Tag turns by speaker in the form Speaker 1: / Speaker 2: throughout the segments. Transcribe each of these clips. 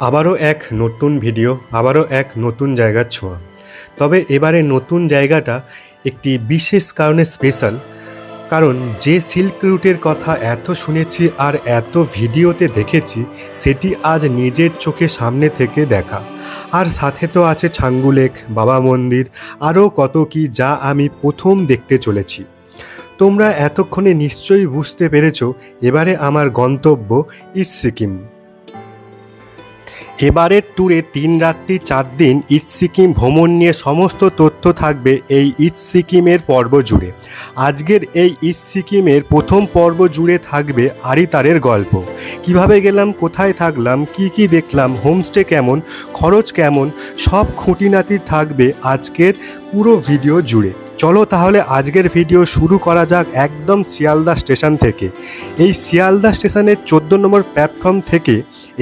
Speaker 1: আবারও এক নতুন ভিডিও, আবারও এক নতুন জায়গার ছোঁয়া। তবে এবারে নতুন জায়গাটা একটি বিশেষ কারণে স্পেশাল, কারণ যে সিল্ক রুটের কথা এত শুনেছি আর এত ভিডিওতে দেখেছি, সেটি আজ নিজের চোখে সামনে থেকে দেখা। আর সাথে তো আছে ছাঙ্গু লেক, বাবা মন্দির, আরও কত কি যা আমি প্রথম দেখতে চলেছি। তোমরা এতক্ষণে নিশ্চয়ই বুঝতে পেরেছ এবারে আমার গন্তব্য ইস্ট সিকিম। এবারের ট্যুরে 3 রাত্রি 4 দিন ইস্ট সিকিম ভ্রমণ নিয়ে সমস্ত তথ্য থাকবে এই ইস্ট সিকিমের পর্ব জুড়ে। আজকের এই ইস্ট সিকিমের প্রথম পর্ব জুড়ে থাকবে আরিতারের গল্প। কিভাবে গেলাম, কোথায় থাকলাম, কি দেখলাম, হোমস্টে কেমন, খরচ কেমন, সব খুঁটিনাটি থাকবে আজকের পুরো ভিডিও জুড়ে। চলো তাহলে আজকের ভিডিও শুরু করা যাক একদম শিয়ালদা স্টেশন থেকে। এই শিয়ালদা স্টেশনের 14 নম্বর প্ল্যাটফর্ম থেকে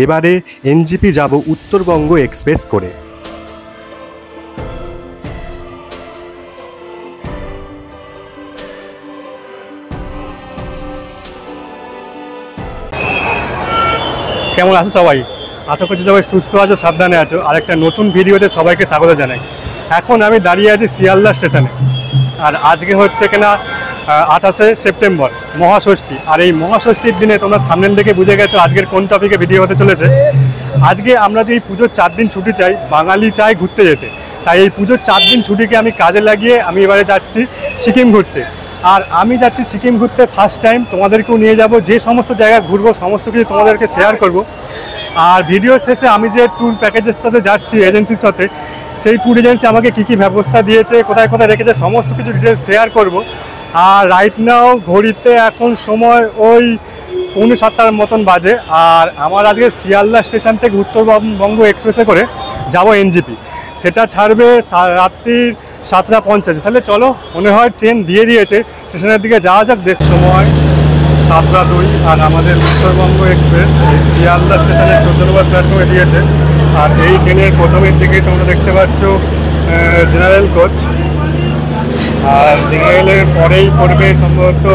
Speaker 1: এবারে এনজিপি যাব উত্তরবঙ্গ এক্সপ্রেস করে। কেমন আছো সবাই? আশা করছি সবাই সুস্থ আছো, সাবধানে আছো। আর একটা নতুন ভিডিওতে সবাইকে স্বাগত জানাই। এখন আমি দাঁড়িয়ে আছি শিয়ালদা স্টেশনে, আর আজকে হচ্ছে কিনা 28শে সেপ্টেম্বর, মহাষষ্ঠী। আর এই মহাষষ্ঠীর দিনে তোমরা থাম্বনেল দেখে বুঝে গেছো আজকের কোন টপিকে ভিডিও হতে চলেছে। আজকে আমরা যে এই পুজোর 4 দিন ছুটি চাই, বাঙালি চাই ঘুরতে যেতে, তাই এই পুজোর 4 দিন ছুটিকে আমি কাজে লাগিয়ে আমি এবারে যাচ্ছি সিকিম ঘুরতে। আর আমি যাচ্ছি সিকিম ঘুরতে ফার্স্ট টাইম, তোমাদেরকেও নিয়ে যাব, যে সমস্ত জায়গা ঘুরবো সমস্ত কিছু তোমাদেরকে শেয়ার করব। আর ভিডিও শেষে আমি যে ট্যুর প্যাকেজের সাথে যাচ্ছি এজেন্সির সাথে, সেই ট্যুর এজেন্সি আমাকে কী ব্যবস্থা দিয়েছে, কোথায় কোথায় রেখেছে, সমস্ত কিছু ডিটেলস শেয়ার করব। আর রাইট নাও ঘড়িতে এখন সময় ওই 7:45 মতন বাজে। আর আমার আজকে শিয়ালদা স্টেশন থেকে উত্তরবঙ্গ এক্সপ্রেসে করে যাব এনজিপি। সেটা ছাড়বে রাত্রির 7:50। তাহলে চলো, মনে হয় ট্রেন দিয়ে দিয়েছে, স্টেশনের দিকে যাওয়া যাক। দেশ সময় 7:02। আর আমাদের উত্তরবঙ্গ এক্সপ্রেস এই শিয়ালদা স্টেশনের 14 নম্বর প্ল্যাটফর্মে দিয়েছে। আর এই ট্রেনের প্রথমের দিকেই তোমরা দেখতে পাচ্ছ জেনারেল কোচ। আর জেনারেলের পরেই পড়বে সম্ভবত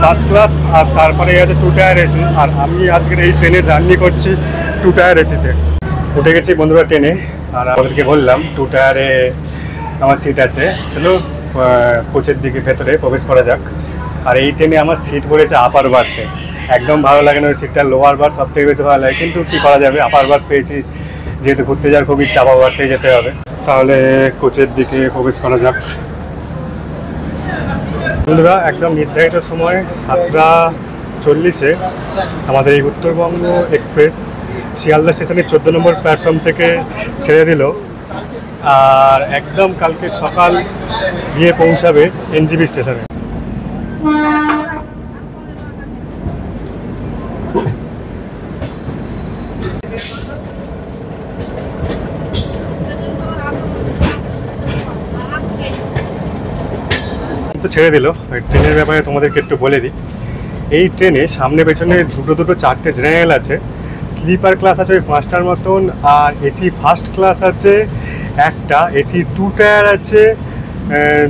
Speaker 1: ফার্স্ট ক্লাস, আর তারপরে আছে 2 টায়ার এসি। আর আমি আজকের এই ট্রেনে জার্নি করছি 2 টায়ার এসিতে। উঠে গেছি বন্ধুরা ট্রেনে, আর আমাদেরকে বললাম 2 টায়ারে আমার সিট আছে, চলো কোচের দিকে ভেতরে প্রবেশ করা যাক। আর এই ট্রেনে আমার সিট পড়েছে আপার বার্থে। একদম ভালো লাগে না ওই সিটটা, লোয়ার বার্থ সব থেকে বেশি ভালো লাগে, কিন্তু কী করা যাবে, আপার বার্থ পেয়েছি যেহেতু ঘুরতে যাওয়ার খুব ইচ্ছা, আপার বার্থে যেতে হবে। তাহলে কোচের দিকে প্রবেশ করা যাক বন্ধুরা। একদম নির্ধারিত সময় 7:40-এ আমাদের এই উত্তরবঙ্গ এক্সপ্রেস শিয়ালদা স্টেশনের 14 নম্বর প্ল্যাটফর্ম থেকে ছেড়ে দিল। আর একদম কালকে সকাল গিয়ে পৌঁছাবে এনজিপি স্টেশনে। তো ছেড়ে দিল। ট্রেনের ব্যাপারে তোমাদেরকে একটু বলে দিই। এই ট্রেনে সামনে পেছনে দুটো 4টে জেনারেল আছে, স্লিপার ক্লাস আছে ওই 5টার মতন, আর এসি ফার্স্ট ক্লাস আছে একটা, এসি 2 টায়ার আছে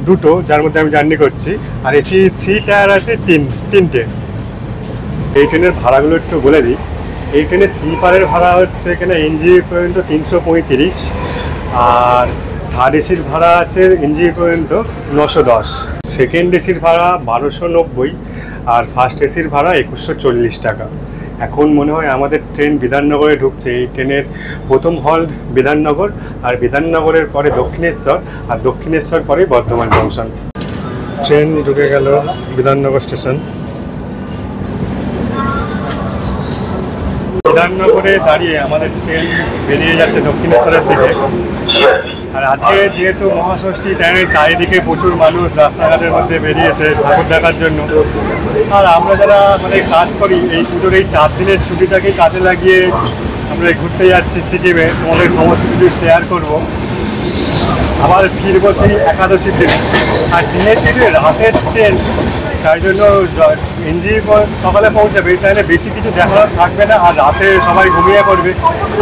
Speaker 1: 2টো, যার মধ্যে আমি জার্নি করছি, আর এসি 3 টায়ার আছে 3টে। এই ট্রেনের ভাড়াগুলো একটু বলে দিই। এই ট্রেনের স্লিপারের ভাড়া হচ্ছে এখানে এনজিপি পর্যন্ত 335, আর থার্ড এসির ভাড়া আছে এনজিপি পর্যন্ত 910, সেকেন্ড এসির ভাড়া 1290, আর ফার্স্ট এসির ভাড়া 2140 টাকা। এখন মনে হয় আমাদের ট্রেন বিধাননগরে ঢুকছে। এই ট্রেনের প্রথম হল্ট বিধাননগর, আর বিধাননগরের পরে দক্ষিণেশ্বর, আর দক্ষিণেশ্বর পরে বর্ধমান জংশন। ট্রেন ঢুকে গেল বিধাননগর স্টেশন। বিধাননগরে দাঁড়িয়ে আমাদের ট্রেন বেরিয়ে যাচ্ছে দক্ষিণেশ্বরের দিকে। আর আজকে যেহেতু মহাষষ্ঠী, তাই চারিদিকে প্রচুর মানুষ রাস্তাঘাটের মধ্যে বেরিয়েছে ঠাকুর দেখার জন্য। আর আমরা যারা কাজ করি, এই পুজোর এই 4 দিনের ছুটিটাকে কাজে লাগিয়ে আমরা ঘুরতে যাচ্ছি সিকিমে, তোমাদের সমস্ত কিছু শেয়ার করব। আবার ফিরবো সেই একাদশীর দিন। আর যেহেতু রাতের ট্রেন, তাই জন্য এনজিপি সকালে পৌঁছাবে, এই ট্রেনে বেশি কিছু দেখার থাকবে না, আর রাতে সবাই ঘুমিয়ে পড়বে।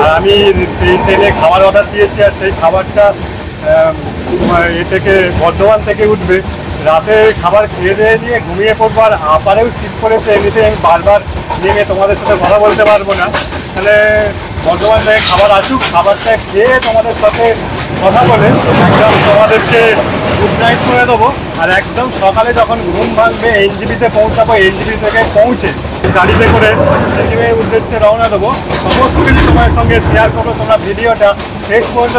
Speaker 1: আর আমি এই ট্রেনে খাবার অর্ডার দিয়েছি, আর সেই খাবারটা এ থেকে বর্ধমান থেকে উঠবে। রাতে খাবার খেয়ে দিয়ে ঘুমিয়ে পড়বো। আর আপারেও সিট করেছে, এমনিতে আমি বারবার নেমে তোমাদের সাথে কথা বলতে পারবো না, তাহলে বর্ধমান থেকে খাবার আসুক, খাবারটা খেয়ে তোমাদের সাথে কথা বলে একদম তোমাদেরকে গুড নাইট করে দেবো। আর একদম সকালে যখন ঘুম ভাঙবে এনজিপিতে পৌঁছাবো, এনজিপি থেকে পৌঁছে গাড়িতে করে সিকিমের উদ্দেশ্যে রওনা দেবো। সমস্ত কিছু তোমার সঙ্গে শেয়ার করবো, তোমরা ভিডিওটা শেষ পর্যন্ত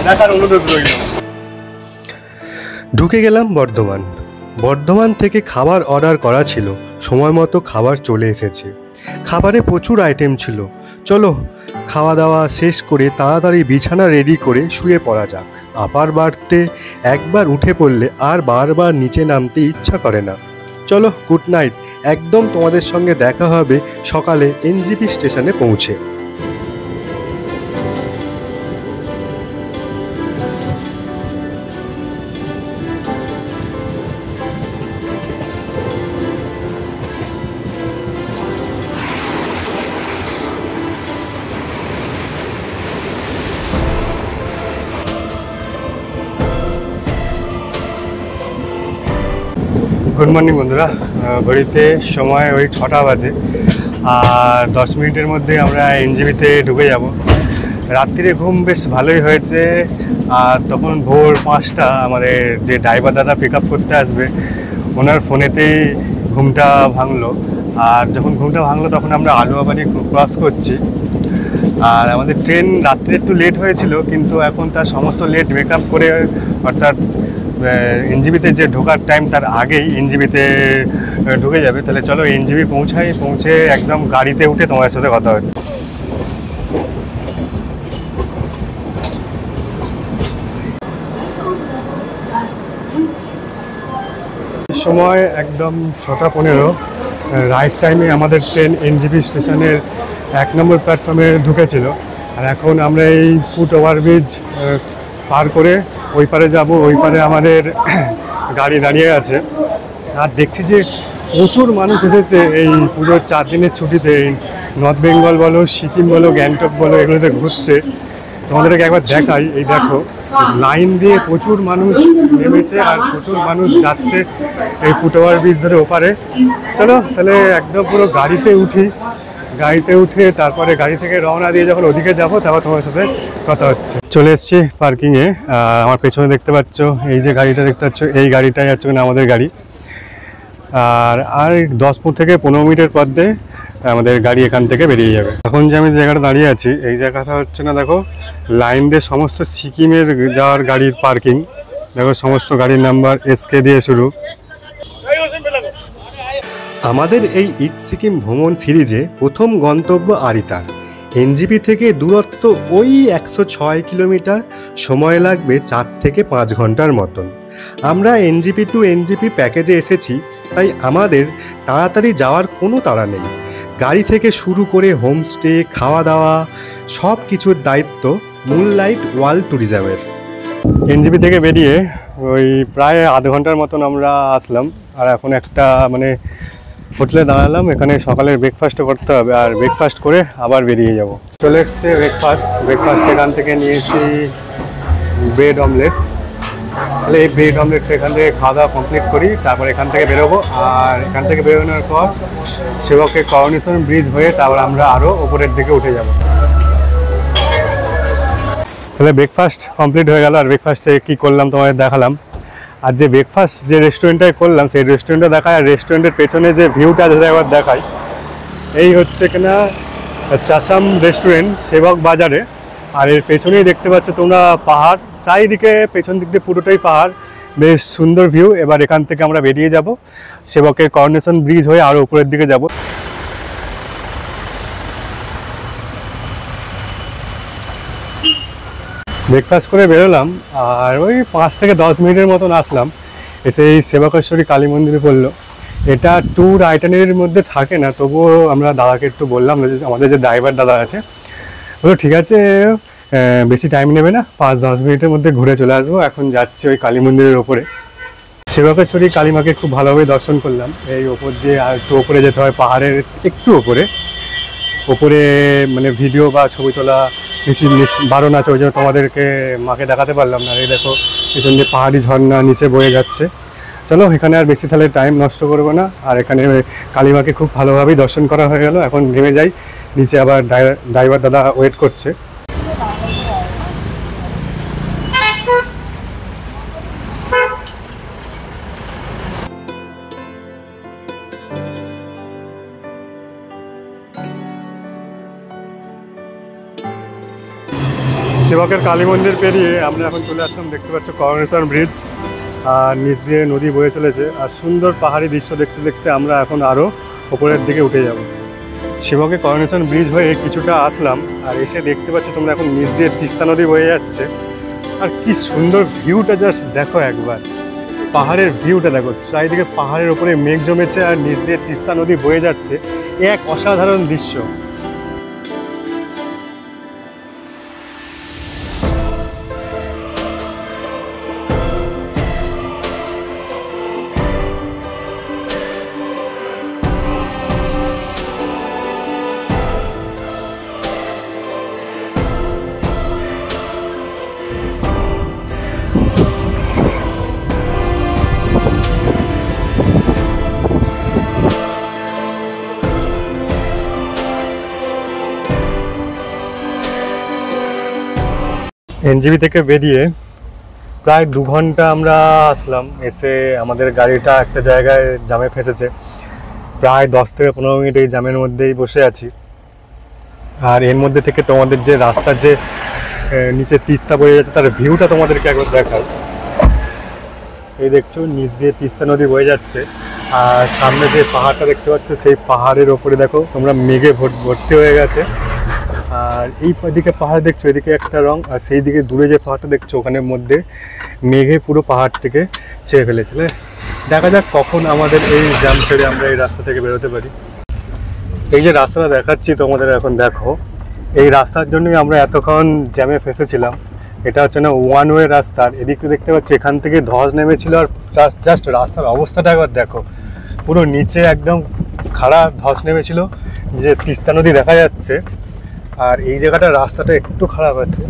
Speaker 1: দেখার অনুরোধ রইল।
Speaker 2: ঢুকে গেলাম বর্ধমান। বর্ধমান থেকে খাবার অর্ডার করা ছিল, সময় মতো খাবার চলে এসেছে। খাবারে প্রচুর আইটেম ছিল। চলো খাওয়া দাওয়া শেষ করে তাড়াতাড়ি বিছানা রেডি করে শুয়ে পড়া যাক। আপার বাড়তে একবার উঠে পড়লে আর বারবার নিচে নামতে ইচ্ছা করে না। চলো গুড নাইট। একদম তোমাদের সঙ্গে দেখা হবে সকালে এনজিপি স্টেশনে পৌঁছে।
Speaker 1: গুড মর্নিং বন্ধুরা, ঘড়িতে সময় ওই 6টা বাজে আর 10 মিনিটের মধ্যে আমরা এনজিপিতে ঢুকে যাব। রাত্রিরে ঘুম বেশ ভালোই হয়েছে। আর তখন ভোর 5টা আমাদের যে ড্রাইভার দাদা পিক আপ করতে আসবে ওনার ফোনেতেই ঘুমটা ভাঙলো। আর যখন ঘুমটা ভাঙলো তখন আমরা আলুয়াবাড়ি ক্রস করছি। আর আমাদের ট্রেন রাত্রে একটু লেট হয়েছিল, কিন্তু এখন তার সমস্ত লেট মেকআপ করে, অর্থাৎ এনজিপিতে যে ঢোকার টাইম তার আগেই এনজিপিতে ঢুকে যাবে। তাহলে চলো এনজিপি পৌঁছে একদম গাড়িতে উঠে তোমার সাথে কথা হচ্ছে। সময় একদম 6টা 15, রাইট টাইমে আমাদের ট্রেন এনজিপি স্টেশনের 1 নম্বর প্ল্যাটফর্মে ঢুকেছিল। আর এখন আমরা এই ফুট ওভারব্রিজ পার করে ওই পারে যাব। ওই পারে আমাদের গাড়ি দাঁড়িয়ে আছে। আর দেখছি যে প্রচুর মানুষ এসেছে এই পুজোর 4 দিনের ছুটিতে। নর্থ বেঙ্গল বলো, সিকিম বলো, গ্যাংটক বলো, এগুলোতে ঘুরতে। তোমাদেরকে একবার দেখাই, এই দেখো লাইন দিয়ে প্রচুর মানুষ নেমেছে আর প্রচুর মানুষ যাচ্ছে এই ফুট ওভারব্রিজ ধরে ওপারে। চলো তাহলে একদম পুরো গাড়িতে উঠি। গাড়িতে উঠে তারপরে গাড়ি থেকে রওনা দিয়ে যখন ওদিকে যাবো তারপর তোমার সাথে কথা হচ্ছে। চলে এসছি পার্কিংয়ে। আমার পেছনে দেখতে পাচ্ছ এই যে গাড়িটা দেখতে পাচ্ছ, এই গাড়িটাই হচ্ছে না আমাদের গাড়ি। আর 10 থেকে 15 মিনিটের মধ্যে আমাদের গাড়ি এখান থেকে বেরিয়ে যাবে। এখন যে আমি জায়গাটা দাঁড়িয়ে আছি এই জায়গাটা হচ্ছে না, দেখো লাইন দিয়ে সমস্ত সিকিমের যাওয়ার গাড়ির পার্কিং। দেখো সমস্ত গাড়ির নাম্বার SK দিয়ে শুরু।
Speaker 2: আমাদের এই ইট সিকিম ভ্রমণ সিরিজে প্রথম গন্তব্য আরিতার। এনজিপি থেকে দূরত্ব ওই 106 কিলোমিটার। সময় লাগবে 4 থেকে 5 ঘন্টার মতন। আমরা এনজিপি টু এনজিপি প্যাকেজে এসেছি, তাই আমাদের তাড়াতাড়ি যাওয়ার কোনো তাড়া নেই। গাড়ি থেকে শুরু করে হোমস্টে, খাওয়া দাওয়া সব কিছুর দায়িত্ব মুনলাইট ওয়ার্ল্ড ট্যুরিজমের।
Speaker 1: এনজিপি থেকে বেরিয়ে ওই প্রায় আধ ঘন্টার মতন আমরা আসলাম। আর এখন একটা হোটেলে দাঁড়ালাম। এখানে সকালের ব্রেকফাস্টও করতে হবে, আর ব্রেকফাস্ট করে আবার বেরিয়ে যাব। চলে এসছে ব্রেকফাস্ট এখান থেকে নিয়েছি ব্রেড অমলেট। তাহলে এই ব্রেড অমলেটটা এখান থেকে খাওয়া দাওয়া কমপ্লিট করি, তারপর এখান থেকে বেরোবো। আর এখান থেকে বেরোনোর পর সেবকের করোনেশন ব্রিজ হয়ে তারপর আমরা আরও ওপরের দিকে উঠে যাব। তাহলে ব্রেকফাস্ট কমপ্লিট হয়ে গেল। আর ব্রেকফাস্টে কী করলাম তোমাদের দেখালাম। আর যে ব্রেকফাস্ট যে রেস্টুরেন্টটায় করলাম সেই রেস্টুরেন্টটা দেখায়, আর রেস্টুরেন্টের পেছনে যে ভিউটা যেটা একবার দেখাই। এই হচ্ছে কিনা চাসাম রেস্টুরেন্ট, সেবক বাজারে। আর এর পেছনেই দেখতে পাচ্ছ তোমরা পাহাড়, চারিদিকে পেছন দিক দিয়ে পুরোটাই পাহাড়, বেশ সুন্দর ভিউ। এবার এখান থেকে আমরা বেরিয়ে যাব, সেবকের করোনেশন ব্রিজ হয়ে আরও উপরের দিকে যাব। ব্রেকফাস্ট করে বেরোলাম আর ওই 5 থেকে 10 মিনিটের মতন আসলাম। এসে এই সেবকেশ্বরী কালী মন্দিরে পড়লো। এটা ট্যুর আইটানারির মধ্যে থাকে না, তবুও আমরা দাদাকে একটু বললাম, আমাদের যে ড্রাইভার দাদা আছে বললো ঠিক আছে বেশি টাইম নেবে না, 5-10 মিনিটের মধ্যে ঘুরে চলে আসবো। এখন যাচ্ছি ওই কালী মন্দিরের ওপরে। সেবকেশ্বরী কালীমাকে খুব ভালোভাবে দর্শন করলাম। এই ওপর দিয়ে আর একটু ওপরে যেতে হয়, পাহাড়ের একটু ওপরে মানে ভিডিও বা ছবি তোলা বেশি বারণ আছে, ওই জন্য তোমাদেরকে মাকে দেখাতে পারলাম না। এই দেখো পেছন দিয়ে পাহাড়ি ঝর্ণা নিচে বয়ে যাচ্ছে। চলো এখানে আর বেশি তাহলে টাইম নষ্ট করবো না। আর এখানে কালীমাকে খুব ভালোভাবেই দর্শন করা হয়ে গেল। এখন নেমে যাই নিচে আবার ড্রাইভার দাদা ওয়েট করছে। সেবকের কালী মন্দির পেরিয়ে আমরা এখন চলে আসলাম, দেখতে পাচ্ছ করোনেশন ব্রিজ, আর নিচ দিয়ে নদী বয়ে চলেছে, আর সুন্দর পাহাড়ি দৃশ্য দেখতে দেখতে আমরা এখন আরও ওপরের দিকে উঠে যাব। সেবকের করোনেশন ব্রিজ হয়ে কিছুটা আসলাম, আর এসে দেখতে পাচ্ছ তোমরা এখন নিচ দিয়ে তিস্তা নদী বয়ে যাচ্ছে, আর কি সুন্দর ভিউটা জাস্ট দেখো একবার, পাহাড়ের ভিউটা দেখো, চারিদিকে পাহাড়ের উপরে মেঘ জমেছে আর নিচ দিয়ে তিস্তা নদী বয়ে যাচ্ছে, এক অসাধারণ দৃশ্য। এনজিবি থেকে বেরিয়ে প্রায় 2 ঘন্টা আমরা আসলাম, এসে আমাদের গাড়িটা একটা জায়গায় জ্যামে ফেঁসেছে, প্রায় 10 থেকে 15 মিনিট এই জ্যামের মধ্যেই বসে আছি। আর এর মধ্যে থেকে তোমাদের যে রাস্তার যে নিচে তিস্তা বয়ে যাচ্ছে তার ভিউটা তোমাদেরকে একবার দেখাই। এই দেখছো নিচ দিয়ে তিস্তা নদী বয়ে যাচ্ছে, আর সামনে যে পাহাড়টা দেখতে পাচ্ছ সেই পাহাড়ের ওপরে দেখো তোমরা মেঘে ভর্তি হয়ে গেছে, আর এই দিকে পাহাড় দেখছো এদিকে একটা রং, আর সেই দিকে দূরে যে পাহাড়টা দেখছো ওখানের মধ্যে মেঘে পুরো পাহাড়টিকে ছেয়ে ফেলেছিল। দেখা যাক কখন আমাদের এই জ্যাম ছেড়ে আমরা এই রাস্তা থেকে বেরোতে পারি। এই যে রাস্তাটা দেখাচ্ছি তোমাদের এখন দেখো, এই রাস্তার জন্যই আমরা এতক্ষণ জ্যামে ফেঁসেছিলাম। এটা হচ্ছে না ওয়ান ওয়ে রাস্তার, এদিকে দেখতে পাচ্ছি এখান থেকে ধস নেমেছিল, আর জাস্ট রাস্তার অবস্থাটা একবার দেখো, পুরো নিচে একদম খাড়া ধস নেমেছিল, যে তিস্তা নদী দেখা যাচ্ছে। আর এই জায়গাটা রাস্তাটা একটু খারাপ আছে,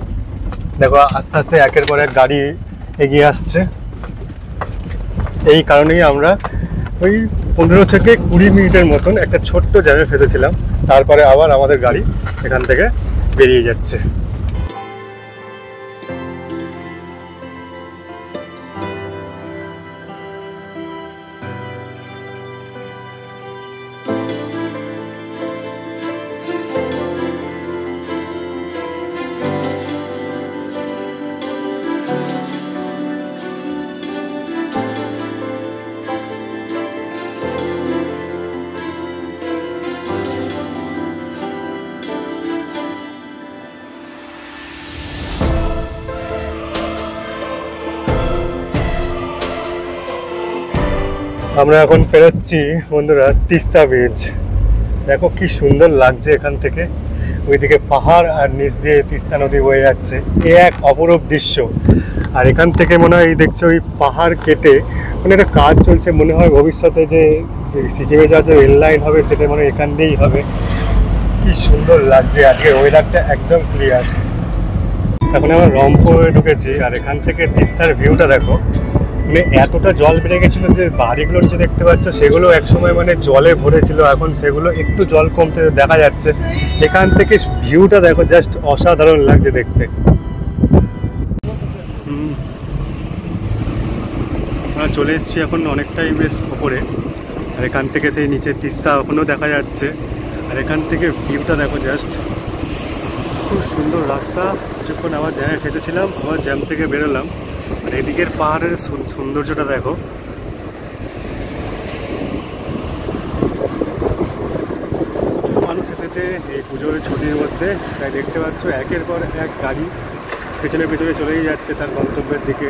Speaker 1: দেখো আস্তে আস্তে একের পর এক গাড়ি এগিয়ে আসছে, এই কারণেই আমরা ওই 15 থেকে 20 মিনিটের মতন একটা ছোট্ট জ্যামে ফেঁসেছিলাম, তারপরে আবার আমাদের গাড়ি এখান থেকে বেরিয়ে যাচ্ছে। আমরা এখন পেরোচ্ছি বন্ধুরা তিস্তা ব্রিজ, দেখো কি সুন্দর লাগছে এখান থেকে, ওইদিকে পাহাড় আর নিচ দিয়ে তিস্তা নদী বয়ে যাচ্ছে, এ এক অপরূপ দৃশ্য। আর এখান থেকে মনে হয় দেখছো ওই পাহাড় কেটে মানে একটা কাজ চলছে, মনে হয় ভবিষ্যতে যে সিকিমে যাওয়ার যে রেল লাইন হবে সেটা মনে হয় এখান দিয়েই হবে। কি সুন্দর লাগছে, আজকের ওয়েদারটা একদম ক্লিয়ার। এখন আমরা রংপুরে ঢুকেছি, আর এখান থেকে তিস্তার ভিউটা দেখো, মানে এতটা জল বেড়ে গেছিলো যে বাড়িগুলো নিচে দেখতে পাচ্ছ সেগুলো একসময় মানে জলে ভরেছিল, এখন সেগুলো একটু জল কমতে দেখা যাচ্ছে। এখান থেকে ভিউটা দেখো, জাস্ট অসাধারণ লাগছে দেখতে। আমরা চলে এসেছি এখন অনেকটাই বেশ ওপরে, আর এখান থেকে সেই নিচে তিস্তা এখনও দেখা যাচ্ছে, আর এখান থেকে ভিউটা দেখো জাস্ট, খুব সুন্দর রাস্তা। যখন আবার জ্যামে ফেসেছিলাম, আবার জ্যাম থেকে বেরোলাম, আর এদিকের পাহাড়ের সৌন্দর্যটা দেখো। প্রচুর মানুষ এসেছে এই পুজোর ছুটির মধ্যে, তাই দেখতে পাচ্ছ একের পর এক গাড়ি পেছনে পেছনে চলেই যাচ্ছে তার গন্তব্যের দিকে।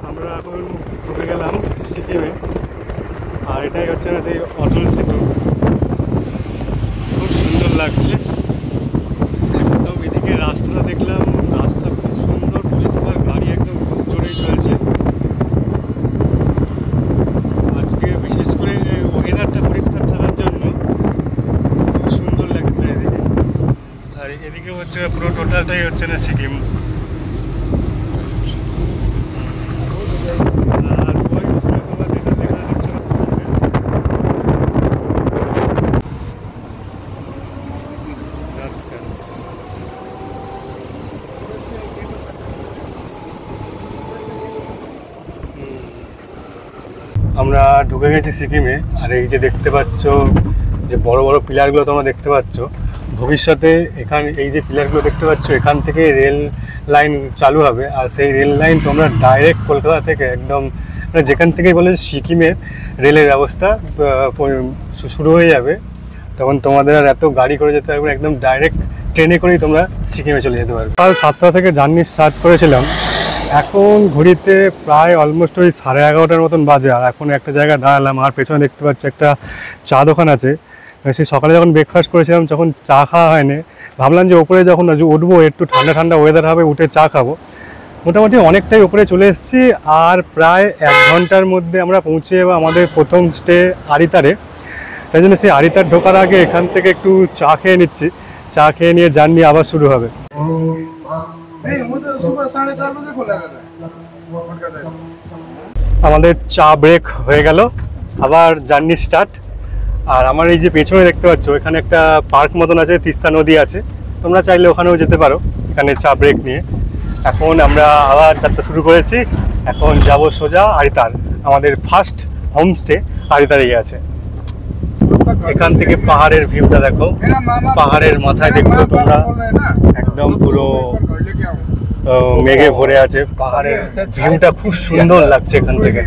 Speaker 1: আমরা এখন ঢুকে গেলাম সিকিমে, আর এটাই হচ্ছে না সেই অটল সেতু, খুব সুন্দর লাগছে একদম। এদিকে রাস্তাটা দেখলাম, রাস্তা খুব সুন্দর পরিষ্কার, গাড়ি একদম খুব জোরেই চলছে। আজকে বিশেষ করে ওয়েদারটা পরিষ্কার থাকার জন্য খুব সুন্দর লাগছে এদিকে। আর এদিকে হচ্ছে পুরো টোটালটাই হচ্ছে না সিকিম। আর ওই উপরে তোমরা দেখতে পাচ্ছ ঢুকে গেছি সিকিমে। আর এই যে দেখতে পাচ্ছ যে বড় বড় পিলারগুলো তোমরা দেখতে পাচ্ছ, ভবিষ্যতে এখানে এই যে পিলারগুলো দেখতে পাচ্ছ এখান থেকে রেল লাইন চালু হবে। আর সেই রেল লাইন তোমরা ডাইরেক্ট কলকাতা থেকে একদম মানে যেখান থেকে বলে সিকিমের রেলের ব্যবস্থা শুরু হয়ে যাবে, তখন তোমাদের আর এত গাড়ি করে যেতে হবে, একদম ডাইরেক্ট ট্রেনে করেই তোমরা সিকিমে চলে যেতে পারবে। সকাল 7টা থেকে জার্নি স্টার্ট করেছিলাম, এখন ঘড়িতে প্রায় অলমোস্ট ওই 11:30টার মতন বাজে। আর এখন একটা জায়গায় দাঁড়ালাম, আর পেছনে দেখতে পাচ্ছি একটা চা দোকান আছে। সেই সকালে যখন ব্রেকফাস্ট করেছিলাম তখন চা খাওয়া হয়নি, ভাবলাম যে ওপরে যখন উঠবো একটু ঠান্ডা ঠান্ডা ওয়েদার হবে, উঠে চা খাবো। মোটামুটি অনেকটাই উপরে চলে এসেছি, আর প্রায় 1 ঘন্টার মধ্যে আমরা পৌঁছে যাবো আমাদের প্রথম স্টে আরিতারে। তাই জন্য সেই আরিতার ঢোকার আগে এখান থেকে একটু চা খেয়ে নিচ্ছি, চা খেয়ে নিয়ে জার্নি আবার শুরু হবে। আমাদের চা ব্রেক হয়ে গেল, আবার জার্নি স্টার্ট। আর আমার এই যে পেছনে দেখতে পাচ্ছ এখানে একটা পার্ক মতন আছে, তিস্তা নদী আছে, তোমরা চাইলে ওখানেও যেতে পারো এখানে চা ব্রেক নিয়ে। এখন আমরা আবার যাত্রা শুরু করেছি, এখন যাব সোজা আরিতার। আমাদের ফার্স্ট হোমস্টে আরিতারেই আছে। এখান থেকে পাহাড়ের ভিউটা দেখো, পাহাড়ের মাথায় দেখছো তোমরা একদম পুরো মেঘে ভরে আছে, পাহাড়ের ভিউটা খুব সুন্দর লাগছে এখান থেকে।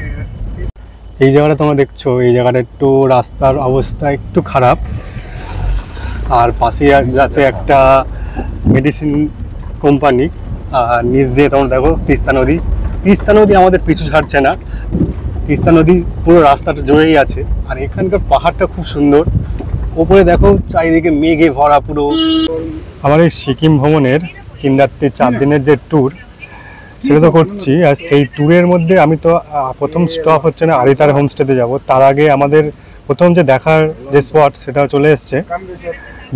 Speaker 1: এই জায়গাটা তোমরা দেখছো, এই জায়গাটা একটু রাস্তার অবস্থা একটু খারাপ, আর পাশেই আছে একটা মেডিসিন কোম্পানি। আর নিচ দিয়ে তোমরা দেখো তিস্তা নদী। তিস্তা নদী আমাদের পিছু ছাড়ছে না, তিস্তা নদী পুরো রাস্তাটা জুড়েই আছে। আর এখানকার পাহাড়টা খুব সুন্দর, ওপরে দেখো চারিদিকে মেঘে ভরা পুরো। আমার এই সিকিম ভ্রমণের 3 রাত্রি 4 দিনের যে ট্যুর সেটা তো করছি, আর সেই ট্যুরের মধ্যে আমি তো প্রথম স্টপ হচ্ছে না আরিতার হোমস্টেতে যাব। তার আগে আমাদের প্রথম যে দেখার যে স্পট সেটা চলে এসছে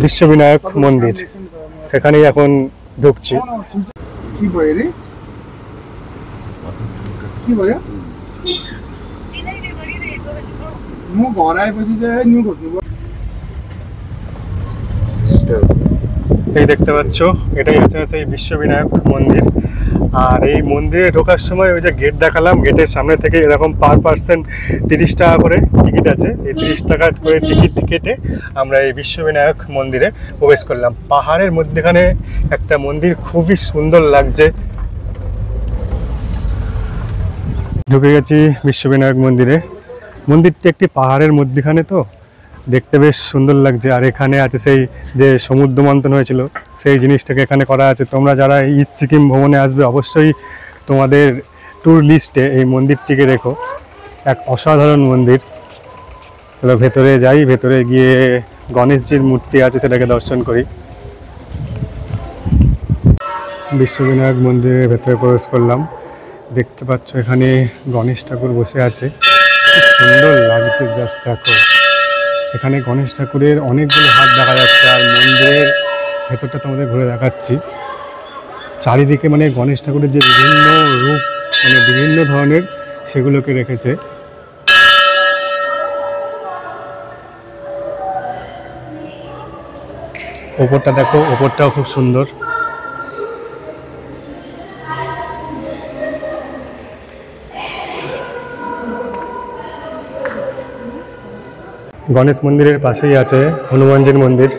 Speaker 1: বিশ্ববিনায়ক মন্দির, সেখানেই এখন ঢুকছি। এই দেখতে পাচ্ছ এটাই হচ্ছে সেই বিশ্ববিনায়ক মন্দির। আর এই মন্দিরে ঢোকার সময় ওই যে গেট দেখালাম, গেটের সামনে থেকে এরকম পার পার্সন 30 টাকা করে টিকিট আছে। এই 30 টাকা করে টিকিট কেটে আমরা এই বিশ্ববিনায়ক মন্দিরে প্রবেশ করলাম। পাহাড়ের মধ্যেখানে একটা মন্দির, খুবই সুন্দর লাগছে। ঢুকে গেছি বিশ্ববিনায়ক মন্দিরে। মন্দিরটি একটি পাহাড়ের মধ্যখানে, তো দেখতে বেশ সুন্দর লাগছে। আর এখানে আছে সেই যে সমুদ্র মন্থন হয়েছিল সেই জিনিসটাকে এখানে করা আছে। তোমরা যারা ইস্ট সিকিম ভ্রমণে আসবে অবশ্যই তোমাদের ট্যুর লিস্টে এই মন্দিরটিকে রেখো, এক অসাধারণ মন্দির। চলো ভেতরে যাই, ভেতরে গিয়ে গণেশজির মূর্তি আছে সেটাকে দর্শন করি। বিশ্ববিনায়ক মন্দিরের ভেতরে প্রবেশ করলাম, দেখতে পাচ্ছ এখানে গণেশ ঠাকুর বসে আছে, খুব সুন্দর লাগছে। জাস্ট দেখো এখানে গণেশ ঠাকুরের অনেকগুলো হাত দেখা যাচ্ছে। আর মন্দিরের ভেতরটা তোমাদের ঘুরে দেখাচ্ছি, চারিদিকে মানে গণেশ ঠাকুরের যে বিভিন্ন রূপ, মানে বিভিন্ন ধরনের, সেগুলোকে রেখেছে। ওপরটা দেখো, ওপরটাও খুব সুন্দর। গণেশ মন্দিরের পাশেই আছে হনুমানজির মন্দির।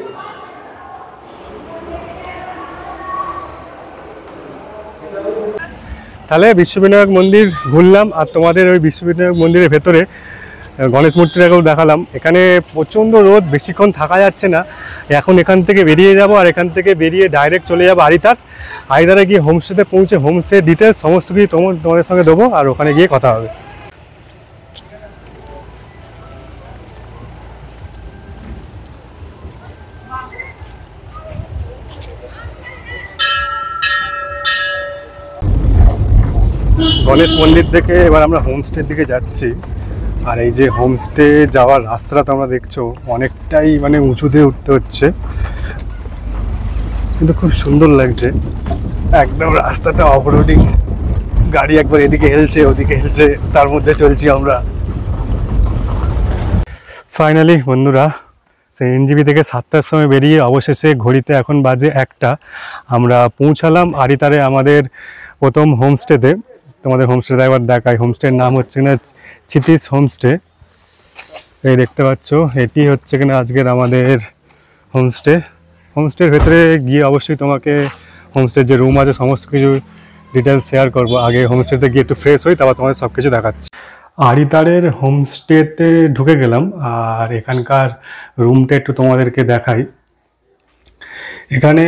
Speaker 1: তাহলে বিশ্ববিনায়ক মন্দির ঘুরলাম, আর তোমাদের ওই বিশ্ববিনায়ক মন্দিরের ভেতরে গণেশ মূর্তিটাকেও দেখালাম। এখানে প্রচণ্ড রোদ, বেশিক্ষণ থাকা যাচ্ছে না। এখন এখান থেকে বেরিয়ে যাব, আর এখান থেকে বেরিয়ে ডাইরেক্ট চলে যাবো আরিতার। আরিতারে গিয়ে হোমস্টেতে পৌঁছে হোমস্টে ডিটেলস সমস্ত কিছু তোমাদের সঙ্গে দেবো, আর ওখানে গিয়ে কথা হবে। গণেশ মন্দির থেকে এবার আমরা হোমস্টের দিকে যাচ্ছি। আর এই যে হোমস্টে যাওয়ার রাস্তাটা তোমরা দেখছো, অনেকটাই মানে উঁচুতে উঠতে হচ্ছে, কিন্তু খুব সুন্দর লাগছে। একদম রাস্তাটা অফরোডিং, গাড়ি একবার এদিকে হেলছে ওদিকে হেলছে, তার মধ্যে চলছি আমরা। ফাইনালি বন্ধুরা, এনজিপি থেকে 7টার সময় বেরিয়ে অবশেষে ঘড়িতে এখন বাজে 1টা, আমরা পৌঁছালাম আরিতারে আমাদের প্রথম হোমস্টেতে। তোমাদের হোমস্টেটা একবার দেখাই। হোমস্টের নাম হচ্ছে না ক্ষিতিশ হোমস্টে। এই দেখতে পাচ্ছ এটি হচ্ছে কিনা আজকের আমাদের হোমস্টে। হোমস্টের ভেতরে গিয়ে অবশ্যই তোমাকে হোমস্টের যে রুম আছে সমস্ত কিছু ডিটেলস শেয়ার করবো। আগে হোমস্টেতে গিয়ে একটু ফ্রেশ হই, তারপর তোমাদের সব কিছু দেখাচ্ছি। আরিতারের হোমস্টেতে ঢুকে গেলাম, আর এখানকার রুমটা একটু তোমাদেরকে দেখাই। এখানে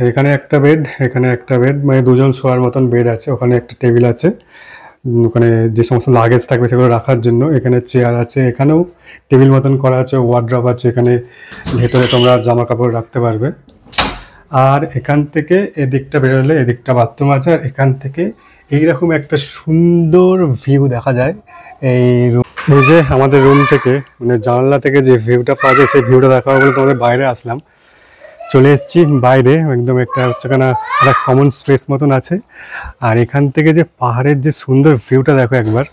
Speaker 1: এখানে একটা বেড, এখানে একটা বেড, মানে দুজন শোয়ার মতন বেড আছে। ওখানে একটা টেবিল আছে, ওখানে যে সমস্ত লাগেজ থাকবে সেগুলো রাখার জন্য। এখানে চেয়ার আছে, এখানেও টেবিল মতন করা আছে, ওয়ার্ড্রপ আছে, এখানে ভেতরে তোমরা জামা কাপড় রাখতে পারবে। আর এখান থেকে এদিকটা বেরোলে এদিকটা বাথরুম আছে, আর এখান থেকে এইরকম একটা সুন্দর ভিউ দেখা যায়। এই যে আমাদের রুম থেকে মানে জানলা থেকে যে ভিউটা পাওয়া যায় সেই ভিউটা দেখা বলে তোমাদের বাইরে আসলাম। চলে এসেছি বাইরে, একদম একটা হচ্ছে কেনা একটা কমন স্পেস মতন আছে। আর এখান থেকে যে পাহাড়ের যে সুন্দর ভিউটা দেখো একবার।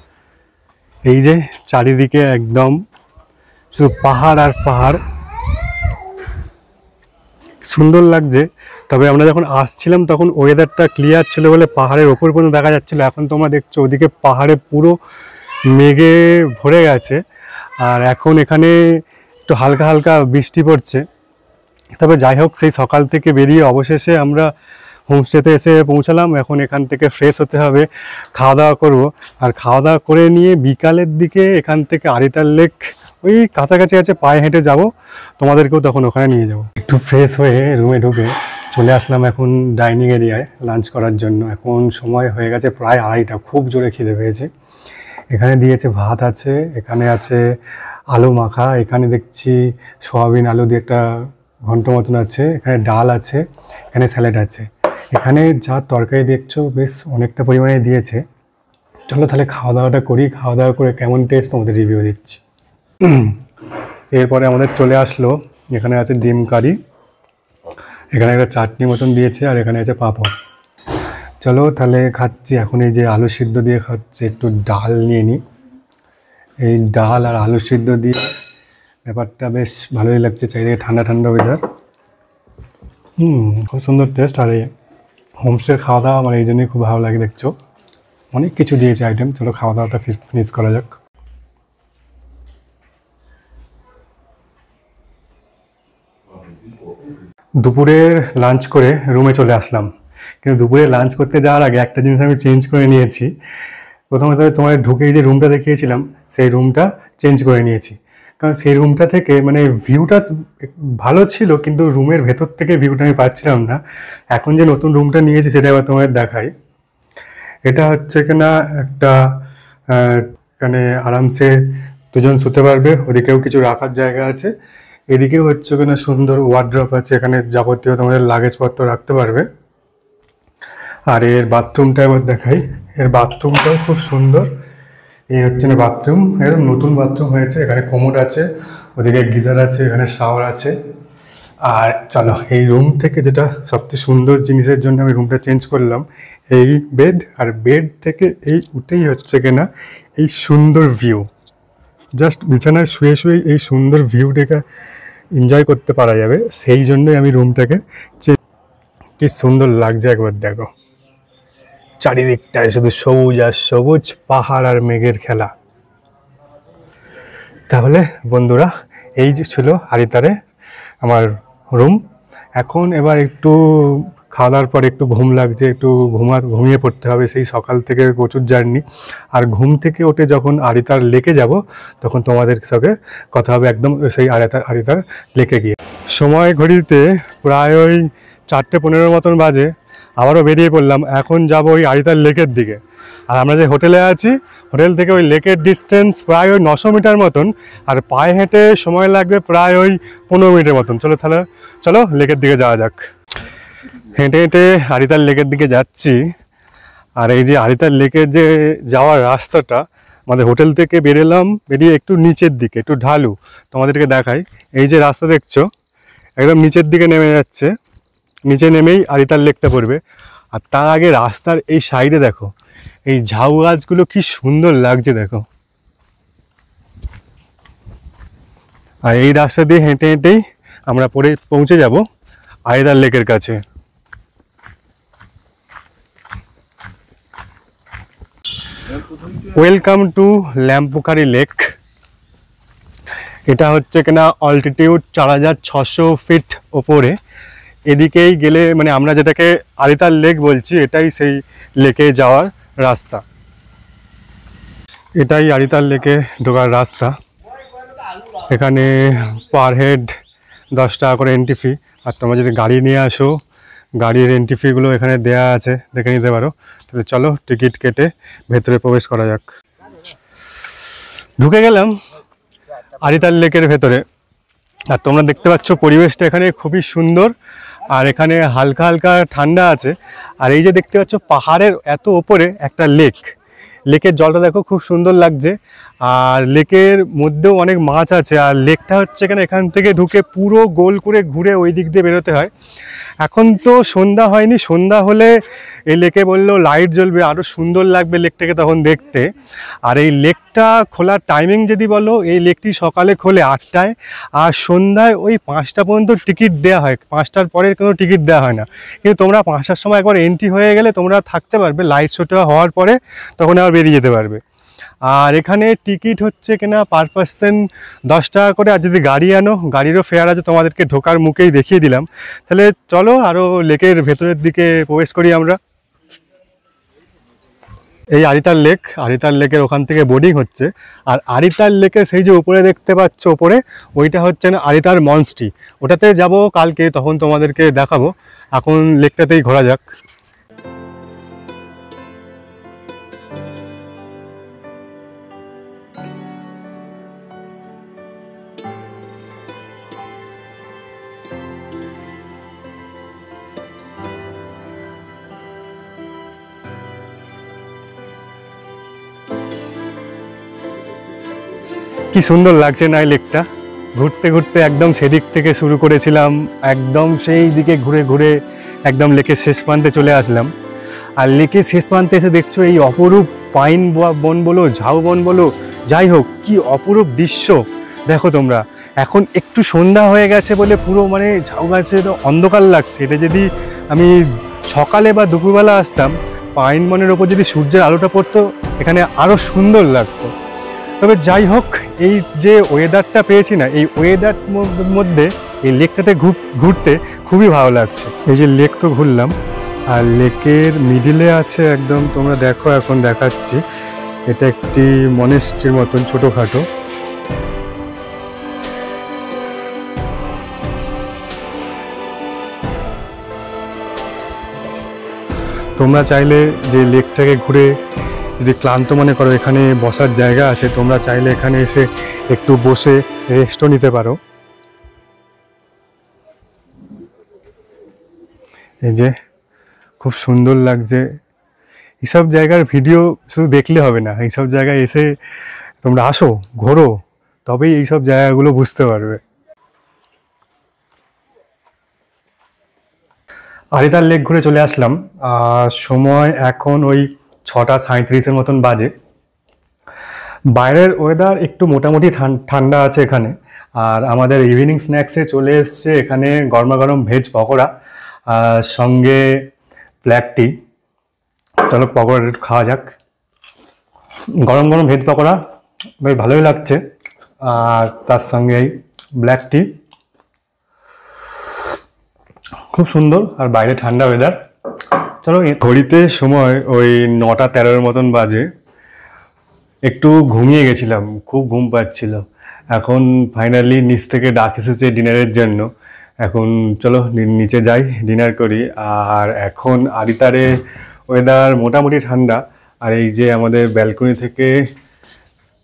Speaker 1: এই যে চারিদিকে একদম শুধু পাহাড় আর পাহাড়, সুন্দর লাগছে। তবে আমরা যখন আসছিলাম তখন ওয়েদারটা ক্লিয়ার ছিল বলে পাহাড়ের ওপর পর্যন্ত দেখা যাচ্ছিলো। এখন তোমরা দেখছো ওদিকে পাহাড়ে পুরো মেঘে ভরে গেছে, আর এখন এখানে একটু হালকা হালকা বৃষ্টি পড়ছে। তবে যাই হোক, সেই সকাল থেকে বেরিয়ে অবশেষে আমরা হোমস্টেতে এসে পৌঁছালাম। এখন এখান থেকে ফ্রেশ হতে হবে, খাওয়া দাওয়া করবো। আর খাওয়া দাওয়া করে নিয়ে বিকালের দিকে এখান থেকে আরিতার লেক ওই কাছাকাছি আছে, পায়ে হেঁটে যাব, তোমাদেরকেও তখন ওখানে নিয়ে যাব। একটু ফ্রেশ হয়ে রুমে ঢুকে চলে আসলাম এখন ডাইনিং এরিয়ায় লাঞ্চ করার জন্য। এখন সময় হয়ে গেছে প্রায় 2:30, খুব জোরে খিদে পেয়েছে। এখানে দিয়েছে ভাত আছে, এখানে আছে আলু মাখা, এখানে দেখছি সয়াবিন আলু দিয়ে একটা ঘন্ট মতন আছে, এখানে ডাল আছে, এখানে স্যালাড আছে। এখানে যা তরকারি দেখছো বেশ অনেকটা পরিমাণে দিয়েছে। চলো তাহলে খাওয়া দাওয়াটা করি, খাওয়া দাওয়া করে কেমন টেস্ট তোমাদের রিভিউ দিচ্ছি। এরপরে আমাদের চলে আসলো, এখানে আছে ডিম কারি, এখানে একটা চাটনি মতন দিয়েছে, আর এখানে আছে পাঁপড়। চলো তাহলে খাচ্ছি। এখন এই যে আলু সিদ্ধ দিয়ে খাচ্ছি, একটু ডাল নিয়ে নিই। এই ডাল আর আলু সিদ্ধ দিয়ে ব্যাপারটা বেশ ভালোই লাগছে, চারিদিকে ঠান্ডা ঠান্ডা ওয়েদার। খুব সুন্দর টেস্ট। আর এই হোমস্টের খাওয়া দাওয়া আমার এই জন্যই খুব ভালো লাগে। দেখছো অনেক কিছু দিয়েছে আইটেম। চলো খাওয়া দাওয়াটা ফিনিশ করা যাক। দুপুরের লাঞ্চ করে রুমে চলে আসলাম, কিন্তু দুপুরে লাঞ্চ করতে যাওয়ার আগে একটা জিনিস আমি চেঞ্জ করে নিয়েছি। প্রথমে তোমার ঢুকেই যে রুমটা দেখিয়েছিলাম সেই রুমটা চেঞ্জ করে নিয়েছি, কারণ সেই রুমটা থেকে মানে ভিউটা ভালো ছিল, কিন্তু রুমের ভেতর থেকে ভিউটা আমি পাচ্ছিলাম না। এখন যে নতুন রুমটা নিয়েছি সেটা এবার তোমাদের দেখাই। এটা হচ্ছে কিনা একটা এখানে আরামসে দুজন শুতে পারবে, ওদিকেও কিছু রাখার জায়গা আছে, এদিকেও হচ্ছে কিনা সুন্দর ওয়ার্ড্রপ আছে, এখানে যাবতীয় তোমাদের লাগেজপত্র রাখতে পারবে। আর এর বাথরুমটা এবার দেখাই। এর বাথরুমটাও খুব সুন্দর। এই হচ্ছে না বাথরুম, এরকম নতুন বাথরুম হয়েছে, এখানে কোমোড আছে, ওদিকে গিজার আছে, এখানে শাওয়ার আছে। আর চলো এই রুম থেকে যেটা সবচেয়ে সুন্দর জিনিসের জন্য আমি রুমটা চেঞ্জ করলাম, এই বেড। আর বেড থেকে এই উঠেই হচ্ছে কিনা এই সুন্দর ভিউ, জাস্ট বিছানায় শুয়ে শুয়ে এই সুন্দর ভিউটাকে এনজয় করতে পারা যাবে। সেই জন্যই আমি রুমটাকে কি সুন্দর লাগছে একবার দেখো। চারিদিকটায় শুধু সবুজ আর সবুজ, পাহাড় আর মেঘের খেলা। তাহলে বন্ধুরা এই যে ছিল আরিতারে আমার রুম। এখন এবার একটু খাওয়া দাওয়ার পর একটু ঘুম লাগছে, একটু ঘুমিয়ে পড়তে হবে। সেই সকাল থেকে প্রচুর জার্নি, আর ঘুম থেকে উঠে যখন আরিতার লেকে যাব তখন তোমাদের সঙ্গে কথা হবে একদম সেই আরিতার লেকে গিয়ে। সময় ঘড়িতে প্রায় ওই 4:15 মতন বাজে। আবারও বেরিয়ে পড়লাম, এখন যাব ওই আরিতার লেকের দিকে। আর আমরা যে হোটেলে আছি, হোটেল থেকে ওই লেকের ডিস্টেন্স প্রায় ওই 900 মিটার মতন, আর পায়ে হেঁটে সময় লাগবে প্রায় ওই 15 মিনিটের মতন। চলো লেকের দিকে যাওয়া যাক। হেঁটে হেঁটে আরিতার লেকের দিকে যাচ্ছি। আর এই যে আরিতার লেকের যে যাওয়ার রাস্তাটা, আমাদের হোটেল থেকে বেরিয়ে একটু নিচের দিকে, একটু ঢালু, তোমাদেরকে দেখাই। এই যে রাস্তা দেখছো একদম নিচের দিকে নেমে যাচ্ছে, নিচে নেমেই আরিতার লেকটা পড়বে। আর তার আগে রাস্তার এই সাইডে দেখো এই ঝাউ গাছগুলো কি সুন্দর লাগছে দেখো। আর এই রাস্তা দিয়ে হেঁটে হেঁটেই আমরা পৌঁছে যাব আরিতার লেকের কাছে। Welcome to Lampokhari lake. এটা হচ্ছে কিনা অল্টিটিউড 4600 ফিট ওপরে। এদিকেই গেলে মানে আমরা যেটাকে আরিতার লেক বলছি, এটাই সেই লেকে যাওয়ার রাস্তা। এটাই আরিতার লেকে ঢোকার রাস্তা। এখানে পার হেড 10 টাকা করে এন্ট্রি ফি, আর তোমরা যদি গাড়ি নিয়ে আসো গাড়ির এন্ট্রি ফিগুলো এখানে দেয়া আছে, দেখে নিতে পারো। তাহলে চলো টিকিট কেটে ভেতরে প্রবেশ করা যাক। ঢুকে গেলাম আরিতার লেকের ভেতরে, আর তোমরা দেখতে পাচ্ছ পরিবেশটা এখানে খুবই সুন্দর, আর এখানে হালকা হালকা ঠান্ডা আছে। আর এই যে দেখতে পাচ্ছ পাহাড়ের এত ওপরে একটা লেক, লেকের জলটা দেখো খুব সুন্দর লাগছে, আর লেকের মধ্যেও অনেক মাছ আছে। আর লেকটা হচ্ছে এখান থেকে ঢুকে পুরো গোল করে ঘুরে ওই দিক দিয়ে বেরোতে হয়। এখন তো সন্ধ্যা হয়নি, সন্ধ্যা হলে এই লেকে বললো লাইট জ্বলবে, আরও সুন্দর লাগবে লেকটাকে তখন দেখতে। আর এই লেকটা খোলার টাইমিং যদি বলো, এই লেকটি সকালে খোলে 8টায়, আর সন্ধ্যায় ওই 5টা পর্যন্ত টিকিট দেওয়া হয়, 5টার পরে কোনো টিকিট দেওয়া হয় না। কিন্তু তোমরা 5টার সময় একবার এন্ট্রি হয়ে গেলে তোমরা থাকতে পারবে, লাইট শোটা হওয়ার পরে তখন আবার বেরিয়ে যেতে পারবে। আর এখানে টিকিট হচ্ছে কিনা পার পার্সন 10 টাকা করে, আর যদি গাড়ি আনো গাড়িরও ফেয়ার আছে, তোমাদেরকে ঢোকার মুখেই দেখিয়ে দিলাম। তাহলে চলো আরও লেকের ভেতরের দিকে প্রবেশ করি আমরা। এই আরিতার লেক, আরিতার লেকের ওখান থেকে বোটিং হচ্ছে। আর আরিতার লেকের সেই যে উপরে দেখতে পাচ্ছ ওপরে, ওইটা হচ্ছে না আরিতার মনস্ট্রি, ওটাতে যাব কালকে, তখন তোমাদেরকে দেখাবো। এখন লেকটাতেই ঘোরা যাক। কি সুন্দর লাগছে না এই লেকটা, ঘুরতে ঘুরতে একদম সেদিক থেকে শুরু করেছিলাম, একদম সেই দিকে ঘুরে ঘুরে একদম লেকের শেষ প্রান্তে চলে আসলাম। আর লেকের শেষ প্রান্তে এসে দেখছো এই অপরূপ পাইন বন বলো, ঝাউবন বলো, যাই হোক কি অপরূপ দৃশ্য দেখো তোমরা। এখন একটু সন্ধ্যা হয়ে গেছে বলে পুরো মানে ঝাউ গাছে অন্ধকার লাগছে। এটা যদি আমি সকালে বা দুপুরবেলা আসতাম, পাইন বনের ওপর যদি সূর্যের আলোটা পড়তো, এখানে আরও সুন্দর লাগতো। তবে যাই হোক, এই যে ওয়েদারটা পেয়েছি না, এই ওয়েদার মধ্যে এই লেকটাতে ঘুরতে খুবই ভালো লাগছে। এই যে লেক তো ঘুরলাম, আর লেকের মিডিলে আছে একদম, তোমরা দেখো এখন দেখাচ্ছি, এটা একটি মনেস্ট্রির মতন ছোটোখাটো। তোমরা চাইলে যে লেকটাকে ঘুরে যদি ক্লান্ত মনে করো, এখানে বসার জায়গা আছে, তোমরা চাইলে এখানে এসে একটু বসে রেস্টও নিতে পারো। এই যে খুব সুন্দর লাগছে। এইসব জায়গার ভিডিও শুধু দেখলে হবে না, এইসব জায়গায় এসে তোমরা আসো, ঘোরো, তবেই এইসব জায়গাগুলো বুঝতে পারবে। আরিতার লেক ঘুরে চলে আসলাম, আর সময় এখন ওই 6:37 মতন বাজে। বাইরের ওয়েদার একটু মোটামুটি ঠান্ডা আছে এখানে। আর আমাদের ইভিনিং স্ন্যাক্সে চলে এসছে এখানে গরমা গরম ভেজ পকোড়া, আর সঙ্গে ব্ল্যাক টি। চলো পকোড়া একটু খাওয়া যাক। গরম গরম ভেজ পকোড়া বেশ ভালোই লাগছে, আর তার সঙ্গে এই ব্ল্যাক টি খুব সুন্দর, আর বাইরে ঠান্ডা ওয়েদার। চলো ঘড়িতে সময় ওই 9:13 মতন বাজে। একটু ঘুমিয়ে গেছিলাম, খুব ঘুম পাচ্ছিল। এখন ফাইনালি নিচ থেকে ডাক এসেছে ডিনারের জন্য। এখন চলো নিচে যাই, ডিনার করি। আর এখন আরিতারে ওয়েদার মোটামুটি ঠান্ডা। আর এই যে আমাদের ব্যালকনি থেকে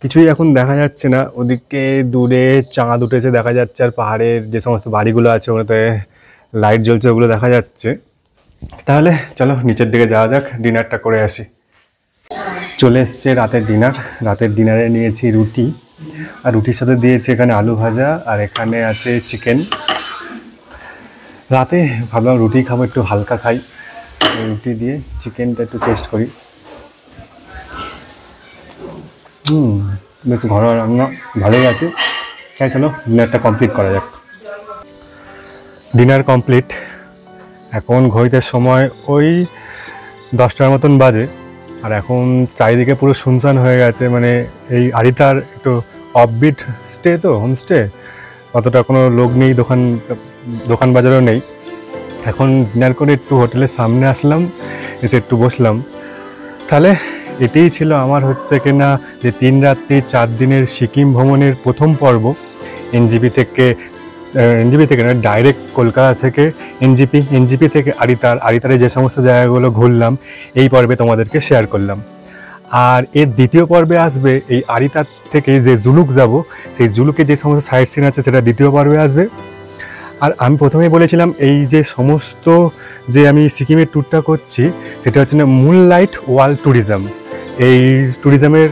Speaker 1: কিছুই এখন দেখা যাচ্ছে না, ওদিকে দূরে চাঁদ উঠেছে দেখা যাচ্ছে, আর পাহাড়ের যে সমস্ত বাড়িগুলো আছে ওগুলোতে লাইট জ্বলছে, ওগুলো দেখা যাচ্ছে। তাহলে চলো নিচের দিকে যাওয়া যাক, ডিনারটা করে আসি। চলে এসছে রাতের ডিনার। রাতের ডিনারে নিয়েছি রুটি, আর রুটির সাথে দিয়েছি এখানে আলু ভাজা, আর এখানে আছে চিকেন। রাতে ভাবলাম রুটি খাবো, একটু হালকা খাই, রুটি দিয়ে চিকেনটা একটু টেস্ট করি। বেশ ঘরোয়া রান্না, ভালোই আছে। তাই চলো ডিনারটা কমপ্লিট করা যাক। Dinner complete. এখন ঘড়িতে সময় ওই 10টার মতন বাজে, আর এখন চারিদিকে পুরো শুনশান হয়ে গেছে। মানে এই আরিতার একটু অফবিট স্টে তো, হোমস্টে, অতটা কোনো লোক নেই, দোকান বাজারও নেই। এখন ডিনার করে একটু হোটেলের সামনে আসলাম, এসে একটু বসলাম। তাহলে এটাই ছিল আমার হচ্ছে কিনা যে 3 রাত্রি 4 দিনের সিকিম ভ্রমণের প্রথম পর্ব। এনজিপি থেকে না, ডাইরেক্ট কলকাতা থেকে এনজিপি থেকে আরিতারে যে সমস্ত জায়গাগুলো ঘুরলাম এই পর্বে তোমাদেরকে শেয়ার করলাম। আর এর দ্বিতীয় পর্বে আসবে এই আরিতার থেকে যে জুলুক যাব, সেই জুলুকে যে সমস্ত সাইট সিন আছে সেটা দ্বিতীয় পর্বে আসবে। আর আমি প্রথমেই বলেছিলাম এই যে সমস্ত যে আমি সিকিমের ট্যুরটা করছি সেটা হচ্ছে না মুনলাইট ওয়ার্ল্ড ট্যুরিজম। এই ট্যুরিজমের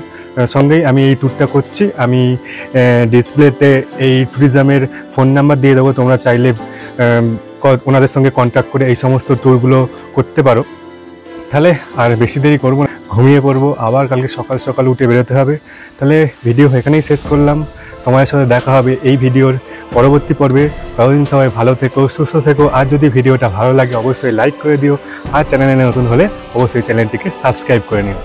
Speaker 1: সঙ্গেই আমি এই ট্যুরটা করছি। আমি ডিসপ্লেতে এই ট্যুরিজমের ফোন নাম্বার দিয়ে দেবো, তোমরা চাইলে ওনাদের সঙ্গে কন্ট্যাক্ট করে এই সমস্ত ট্যুরগুলো করতে পারো। তাহলে আর বেশি দেরি করবো না, ঘুমিয়ে পড়বো, আবার কালকে সকাল সকাল উঠে বেরোতে হবে। তাহলে ভিডিও এখানেই শেষ করলাম, তোমাদের সাথে দেখা হবে এই ভিডিওর পরবর্তী পর্বে। ততদিন সবাই ভালো থেকো, সুস্থ থেকো। আর যদি ভিডিওটা ভালো লাগে অবশ্যই লাইক করে দিও, আর চ্যানেলে নতুন হলে অবশ্যই চ্যানেলটিকে সাবস্ক্রাইব করে নিও।